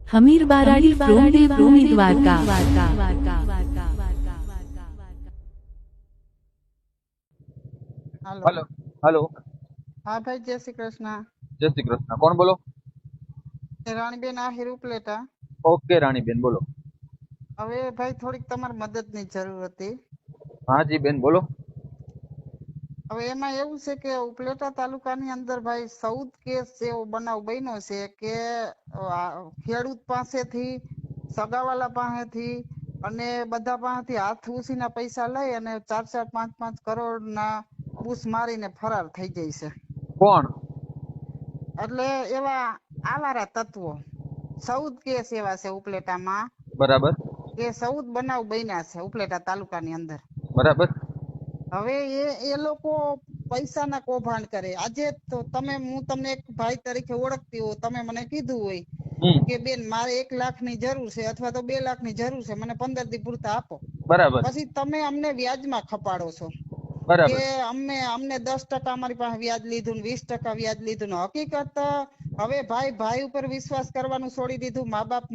Hamir Baradi from Devbhumi Dwarka. હાલો hello hello. હા ભાઈ જય શ્રી કૃષ્ણ जय श्री कृष्ण। कौन बोलो? રાણીબેન આહિર ઉપલેટા ओके रानी बेन बोलो। હવે ભાઈ થોડીક તમારી મદદની જરૂર હતી। हाँ जी बेन बोलो। હવે એમાં એવું છે કે ઉપલેટા તાલુકાની અંદર ભાઈ 14 કેસ એવો બનાવ બન્યો છે કે ખેડૂત પાસેથી સગાવાલા પાસેથી અને બધા પાસેથી હાથ ઉછીના પૈસા લઈ અને 4-4 5-5 કરોડના બૂસ મારીને ફરાર થઈ જાય છે। कौन? એટલે એવા આવારા તત્વો 14 કેસ એવા છે ઉપલેટામાં बराबर કે 14 બનાવ બન્યા છે ઉપલેટા તાલુકાની અંદર। बराबर। હવે એ લોકો પૈસાના કૌભાંડ કરે। આજે તો હું તમને એક ભાઈ તરીકે ઓળખતી હોઉં, તમે મને કીધું હોય કે બેન મારે 1 લાખની જરૂર છે અથવા તો 2 લાખની જરૂર છે, મને 15 દી પૂરતા આપો, बराबर પછી તમે અમને વ્યાજમાં ખપાડો છો કે बराबर। અમને 10% અમારી પાસે વ્યાજ લીધું ને 20% વ્યાજ લીધું ને હકીકત હવે ભાઈ ઉપર વિશ્વાસ કરવાનું છોડી દીધું, મા બાપ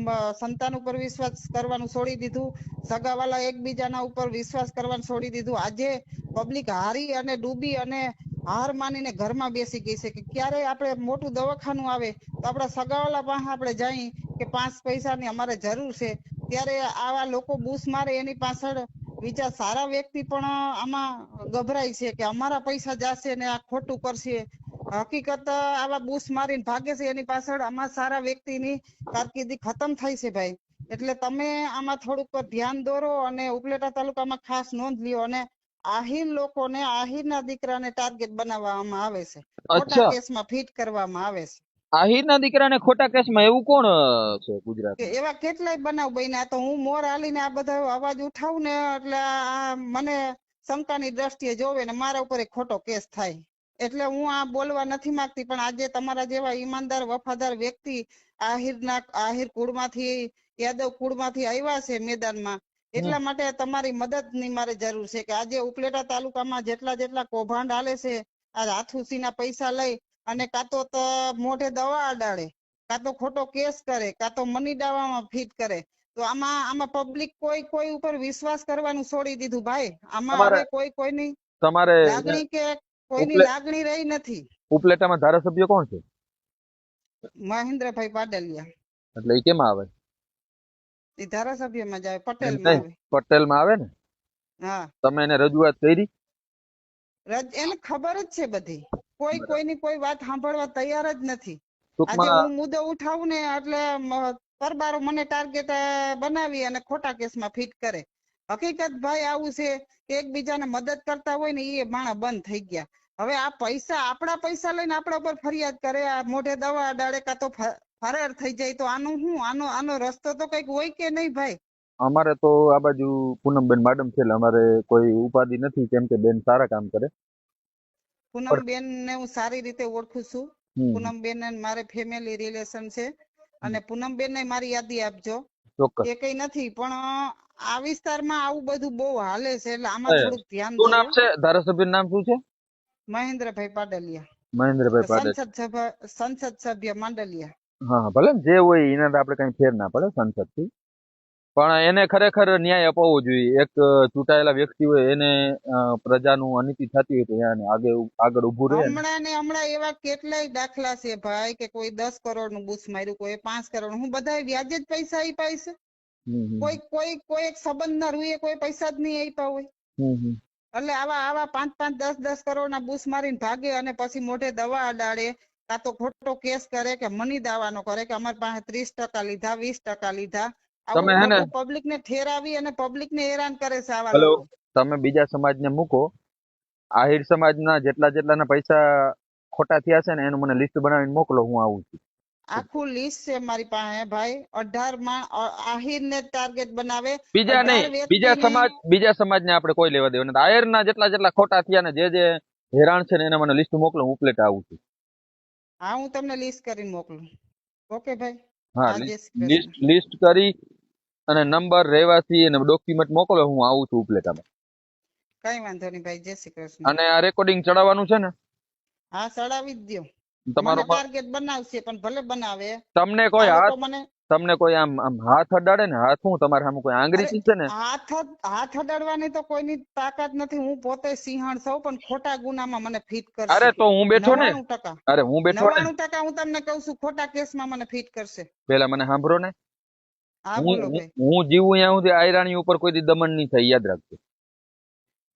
સંતાન ઉપર વિશ્વાસ કરવાનું છોડી દીધું, સગાવાલા એકબીજાના ઉપર વિશ્વાસ કરવાનું છોડી દીધું। આજે પબ્લિક હારી અને ડૂબી અને હાર માનીને ઘરમાં બેસી ગઈ છે કે ક્યારે આપણે મોટું દવાખાનું આવે તો આપણા સગાવાલા પાસે આપણે જઈ કે 5 પૈસાની અમારે જરૂર છે, ત્યારે આવા લોકો બૂસ મારે એની પાછળ વિચાર સારા વ્યક્તિ પણ આમાં ગભરાય છે કે અમારા પૈસા જાશે ને આ ખોટું કરશે। હકીકત આવા બૂસ મારીને ભાગે છે એની પાછળ આમાં સારા વ્યક્તિની કારકિર્દી ખતમ થાય છે ભાઈ। એટલે તમે આમાં થોડુંક ધ્યાન દોરો અને ઉપલેટા તાલુકામાં ખાસ નોંધ લ્યો અને આહિર લોકોને આહિરના દીકરાને ટાર્ગેટ બનાવવામાં આવે છે, ખોટા अच्छा, કેસમાં ફિટ કરવામાં આવે છે। આહિરના દીકરાને ખોટા કેસમાં એવું કોણ છે કે ગુજરાતમાં? એવા કેટલાય બનાવ બન્યા, તો હું મોર હાલીને આ બધા અવાજ ઉઠાવું ને એટલે આ મને શંકાની દ્રષ્ટિએ જોવે ને મારા ઉપર ખોટો કેસ થાય। એટલે હું આ બોલવા નથી માંગતી, પણ આજે તમારા જેવા ઈમાનદાર વફાદાર વ્યક્તિ આહિર કુળમાંથી યાદવ કુળમાંથી આવ્યા છે મેદાનમાં, એટલા માટે તમારી મદદની મારે જરૂર છે કે આજે ઉપલેટા તાલુકામાં જેટલા કૌભાંડ હાલે છે, આ હાથુસીના પૈસા લઈ અને કાં તો મોઢે દવા અડાડે, કાં તો ખોટો કેસ કરે, કાં તો મની દાવામાં ફિટ કરે, તો આમાં પબ્લિક કોઈ ઉપર વિશ્વાસ કરવાનું છોડી દીધું ભાઈ। આમાં તમારે હવે કોઈની તમારે લાગણી કે કોઈની ઉપલે લાગણી રહી નથી। ઉપલેટામાં ધારાસભ્ય કોણ છે? મહેન્દ્રભાઈ પાડલિયા એટલે એ કેમાં આવે? એ ધારાસભ્યમાં જ આવે, એમ પટેલમાં નહીં, આવે। પટેલમાં આવે ને? હા, તમે એને રજૂઆત કરી? એને ખબર જ છે બધી, કોઈની કોઈ વાત સાંભળવા તૈયાર જ નથી। આજે ટૂંકમાં હું મુદ્દો ઉઠાવું ને એટલે પરબારો મને ટાર્ગેટ બનાવી અને ખોટા કેસમાં ફિટ કરે। હકીકત ભાઈ આવું છે કે એકબીજાને મદદ કરતા હોય ને એ માણા બંધ થઈ ગયા। હવે આ પૈસા આપણા પૈસા લઈને આપણા ઉપર ફરિયાદ કરે, આ મોઢે દવા અડાડે, કાં તો ફરાર થઈ જાય, તો આનું શું આનો રસ્તો તો કઈક હોય કે નહીં ભાઈ? અમારે તો આ બાજુ પૂનમબેન માડમ છે એટલે અમારે કોઈ ઉપાધિ નથી, કેમ કે બેન સારા કામ કરે। પૂનમબેન ને હું સારી રીતે ઓળખું છું। હમ, પૂનમબેન ને મારે ફેમિલી રિલેશન છે અને પૂનમબેન ને મારી યાદી આપજો, ચોક્કસ। એ કઈ નથી, પણ આ વિસ્તારમાં આવું બધું બહુ હાલે છે એટલે આમાં થોડુંક ધ્યાન શું નામ દોરો। છે ધારાસભ્યનું નામ શું છે? મહેન્દ્રભાઈ પાડલિયા, મહેન્દ્રભાઈ પાડેલ। સંસદ સભ્ય માંડલિયા। હા હા, ભલે ને જે હોય એના તો આપણે કઈ ફેર ના પડે સંસદ થી, પણ એને ખરેખર ન્યાય અપાવવો જોઈએ। એક ચૂંટાયેલા વ્યક્તિ હોય એને પ્રજાનું અનિતિ થતી હોય તો એને આગળ ઉભું રહે ને। હમણાં એવા કેટલાય દાખલા છે ભાઈ કે કોઈ 10 કરોડ નું બૂસ માર્યું, કોઈ 5 કરોડ, હું બધા વ્યાજે જ પૈસા આપ્યા છે। હમ હમ કોઈ એક સંબંધ ના રૂએ કોઈ પૈસા જ નહીં આપ્યા હોય। હમ હમ। એટલે આવા 5-5 10-10 કરોડ ના બૂસ મારીને ભાગે અને પછી મોઢે દવા અડાડે, કાં તો ખોટો કેસ કરે કે મની દાવાનો કરે કે અમારી પાસે 30% લીધા, 20% લીધા, આવું તમે હે ને, ખોટું પબ્લિક ને ઠેરાવી અને પબ્લિક ને હેરાન કરે છે આવા હેલો, લોકો। તમે બીજા સમાજને મૂકો, આહિર સમાજના જેટલાના પૈસા ખોટા થયા છે ને એનું મને લિસ્ટ બનાવીને મોકલો, હું આવું છું। આખું લિસ્ટ છે મારી પાસે ભાઈ। 18 માં આહિર ને ટાર્ગેટ બનાવે, બીજા 18 નહીં, વ્યક્તિને। બીજા સમાજને આપણે કોઈ લેવા દેવા નથી। આહિરના જેટલા ખોટા થયા ને જે હેરાન છે ને એને મને લિસ્ટ મોકલો, હું ઉપલેટા આવું છું। હા, હું તમને લિસ્ટ કરીને મોકલું। ઓકે ભાઈ, હા, હા, જય શ્રી કૃષ્ણ। લિસ્ટ કરી અને નંબર, રહેવાસી અને ડોક્યુમેન્ટ મોકલો, હું આવું છું ઉપલેટામાં। કઈ વાંધો નહીં ભાઈ, જય શ્રી કૃષ્ણ। અને આ રેકોર્ડિંગ ચડાવવાનું છે ને? હા, ચડાવી જ દો, મને તમારો ટાર્ગેટ બનાવશે પણ ભલે બનાવે, તમને આ કોઈ લોકો હાથ મને તમને કોઈ આમ આમ હાથ અડાડે ને, હાથ હું તમારે સામે કોઈ આંગળી અરે ચીસે ને, હાથ અડાડવાની તો કોઈની તાકાત નથી. હું પોતે સિંહણ છું, પણ ખોટા ગુનામાં મને ફિટ અરે કરશે. તો હું બેઠો ને, 99%. અરે હું બેઠો ને, 99% હું તમને કહું છું, ખોટા કેસમાં મને ફિટ કરશે. પેલા મને સાંભળો ને, હા હું બોલો ભાઈ. હું જીવું ત્યાં સુધી આયરાણી ઉપર કોઈ દી દમન નહીં થાય, યાદ રાખજો.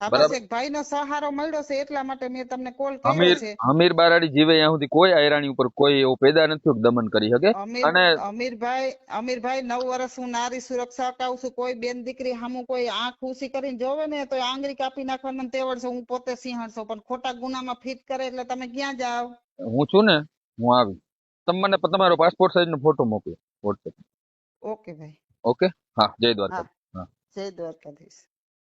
હા, બસ બરાબર. એક ભાઈનો સહારો મળ્યો છે એટલા માટે મેં તમને કોલ કર્યો અમીર છે. અમીર બારાડી જીવે ત્યાં સુધી કોઈ આયરાણી ઉપર કોઈ એવો પેદા નથી થયો કે દમન કરી શકે. અને અમીરભાઈ 9 વર્ષ હું નારી સુરક્ષા અપાવું છું. કોઈ બેન દીકરી સામું કોઈ આંખ ઊંચી કરીને જોવે ને તો આંગળી કાપી નાખવાનું મને તેવડ છે. હું પોતે સિંહણ છું, પણ ખોટા ગુનામાં ફિટ કરે એટલે તમે ક્યાં જાઓ? હું છું ને, હું આવી. તમે મને તમારો પાસપોર્ટ સાઈઝ નો ફોટો મોકલો વોટ્સએપ. ઓકે ભાઈ. ઓકે, હા, જય દ્વારકા. હા, જય દ્વારકાધીશ.